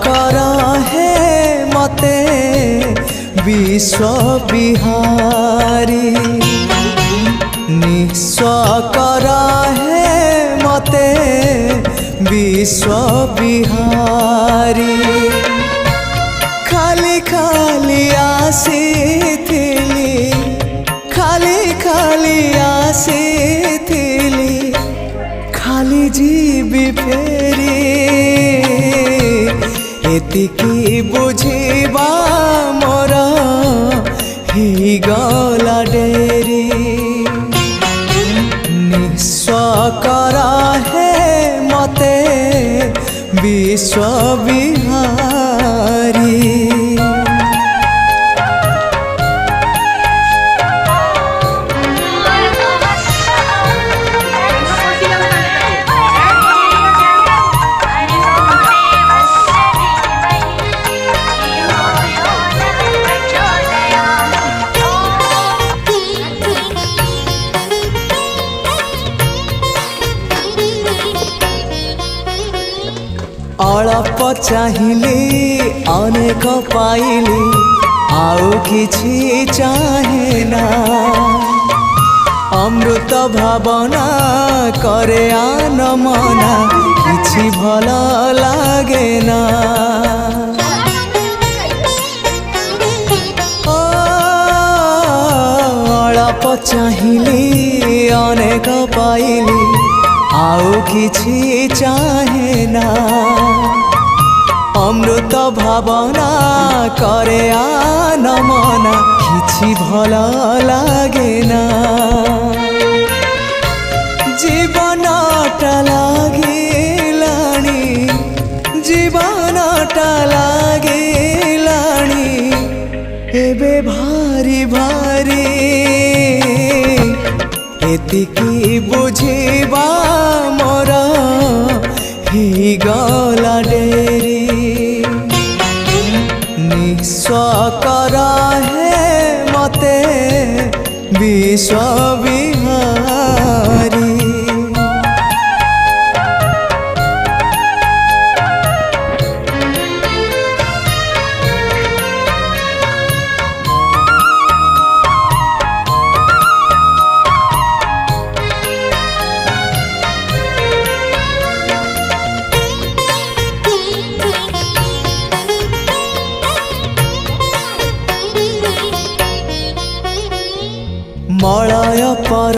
कर हे मते विश्व बिहारी निस्व कर हे मते विश्व बिहारी खाली खाली आसीथिली खाली खाली आसीथिली खाली जीवी फेरी एतिकी बुझिबा मोर ही गला डेरी निस्व कर हे मते विश्व बिहारी अल्प चाहिली अनेक पाइली आउ किछि चाहे ना अमृत भावना करे आन मना किछि भल लागे ना अल्प चाहिली अनेक पाइली आउ किछि चाहे ना अमृत भावना करे आन मना किछि भल लागे ना जीवनटा लागिलाणी जीवनटा लागिलाणी एबे भारी भारी एतिकी बुझिबा मोर ही गला डेरी निस्व कर हे मते विश्व बिहारी मलय पर